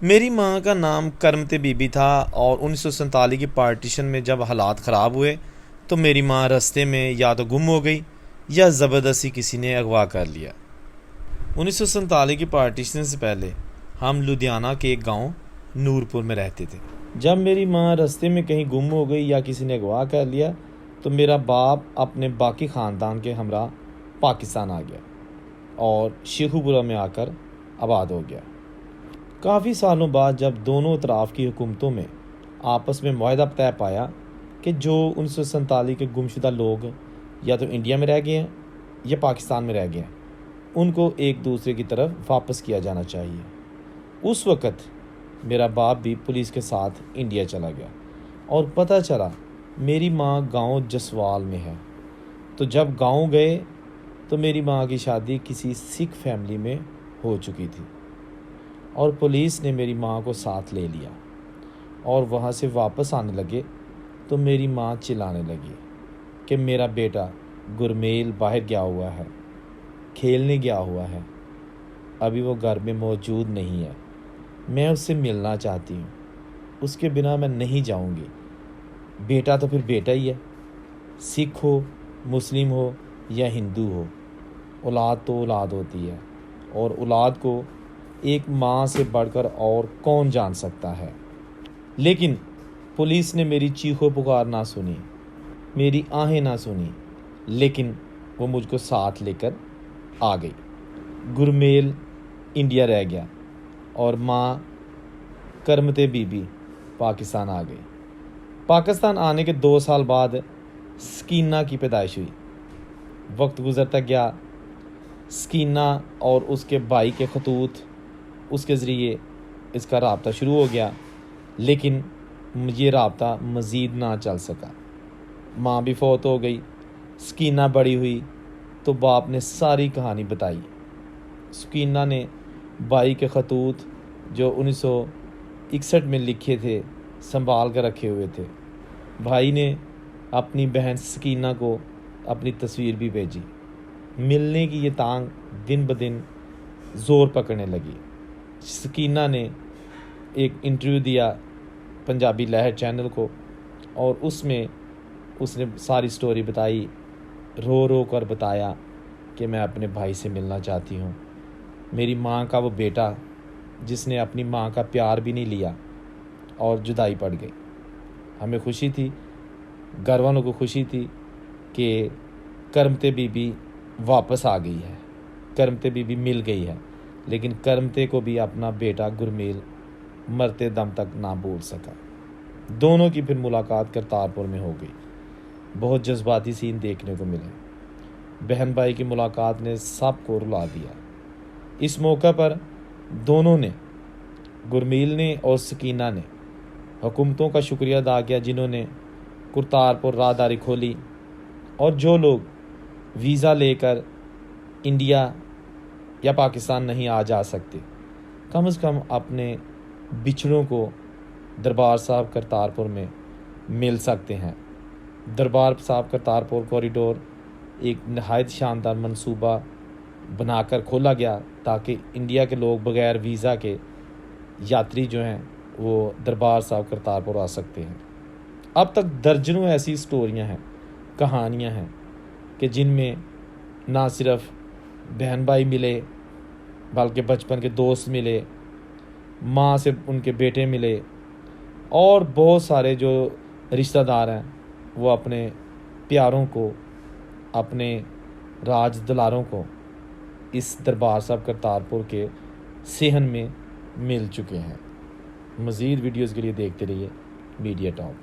मेरी माँ का नाम करमते बीबी था और 1947 की पार्टीशन में जब हालात ख़राब हुए तो मेरी माँ रास्ते में या तो गुम हो गई या ज़बरदस्ती किसी ने अगवा कर लिया। 1947 की पार्टीशन से पहले हम लुधियाना के एक गांव नूरपुर में रहते थे। जब मेरी माँ रास्ते में कहीं गुम हो गई या किसी ने अगवा कर लिया तो मेरा बाप अपने बाकी ख़ानदान के हमरा पाकिस्तान आ गया और शेखुपुरा में आकर आबाद हो गया। काफ़ी सालों बाद जब दोनों तरफ की हुकूमतों में आपस में मुआहदा तय पाया कि जो 1947 के गुमशुदा लोग या तो इंडिया में रह गए हैं या पाकिस्तान में रह गए हैं, उनको एक दूसरे की तरफ वापस किया जाना चाहिए। उस वक़्त मेरा बाप भी पुलिस के साथ इंडिया चला गया और पता चला मेरी माँ गांव जसवाल में है। तो जब गांव गए तो मेरी माँ की शादी किसी सिख फैमिली में हो चुकी थी और पुलिस ने मेरी माँ को साथ ले लिया और वहाँ से वापस आने लगे तो मेरी माँ चिल्लाने लगी कि मेरा बेटा गुरमेल बाहर गया हुआ है, खेलने गया हुआ है, अभी वो घर में मौजूद नहीं है, मैं उससे मिलना चाहती हूँ, उसके बिना मैं नहीं जाऊँगी। बेटा तो फिर बेटा ही है, सिख हो, मुस्लिम हो या हिंदू हो, औलाद तो औलाद होती है और औलाद को एक माँ से बढ़कर और कौन जान सकता है। लेकिन पुलिस ने मेरी चीखों पुकार ना सुनी, मेरी आहें ना सुनी, लेकिन वो मुझको साथ लेकर आ गई। गुरमेल इंडिया रह गया और माँ करमते बीबी पाकिस्तान आ गई। पाकिस्तान आने के 2 साल बाद सकीना की पैदाइश हुई। वक्त गुज़रता गया, सकीना और उसके भाई के खतूत उसके ज़रिए इसका राब्ता शुरू हो गया, लेकिन ये राब्ता मज़ीद ना चल सका। माँ भी फौत हो गई, सकीना बड़ी हुई तो बाप ने सारी कहानी बताई। सकीना ने भाई के खतूत जो 1961 में लिखे थे संभाल कर रखे हुए थे। भाई ने अपनी बहन सकीना को अपनी तस्वीर भी भेजी। मिलने की ये तांग दिन ब दिन ज़ोर पकड़ने लगी। सकीना ने एक इंटरव्यू दिया पंजाबी लहर चैनल को और उसमें उसने सारी स्टोरी बताई, रो रो कर बताया कि मैं अपने भाई से मिलना चाहती हूँ। मेरी माँ का वो बेटा जिसने अपनी माँ का प्यार भी नहीं लिया और जुदाई पड़ गई। हमें खुशी थी, घर वालों को खुशी थी कि करमते बीबी वापस आ गई है, करमते बीबी मिल गई है, लेकिन करमते को भी अपना बेटा गुरमेल मरते दम तक ना भूल सका। दोनों की फिर मुलाकात करतारपुर में हो गई। बहुत जज्बाती सीन देखने को मिले। बहन भाई की मुलाकात ने सबको रुला दिया। इस मौका पर दोनों ने, गुरमेल ने और सकीना ने, हुकूमतों का शुक्रिया अदा किया जिन्होंने करतारपुर राहदारी खोली और जो लोग वीज़ा लेकर इंडिया या पाकिस्तान नहीं आ जा सकते, कम से कम अपने बिछड़ों को दरबार साहब करतारपुर में मिल सकते हैं। दरबार साहब करतारपुर कॉरिडोर एक नहायत शानदार मंसूबा बनाकर खोला गया ताकि इंडिया के लोग बग़ैर वीज़ा के यात्री जो हैं वो दरबार साहब करतारपुर आ सकते हैं। अब तक दर्जनों ऐसी स्टोरियां हैं, कहानियां हैं कि जिनमें ना सिर्फ बहन भाई मिले बल्कि बचपन के दोस्त मिले, माँ से उनके बेटे मिले और बहुत सारे जो रिश्तेदार हैं वो अपने प्यारों को, अपने राज दुलारों को इस दरबार साहब करतारपुर के सेहन में मिल चुके हैं। मज़ीद वीडियोज़ के लिए देखते रहिए मीडिया टॉप।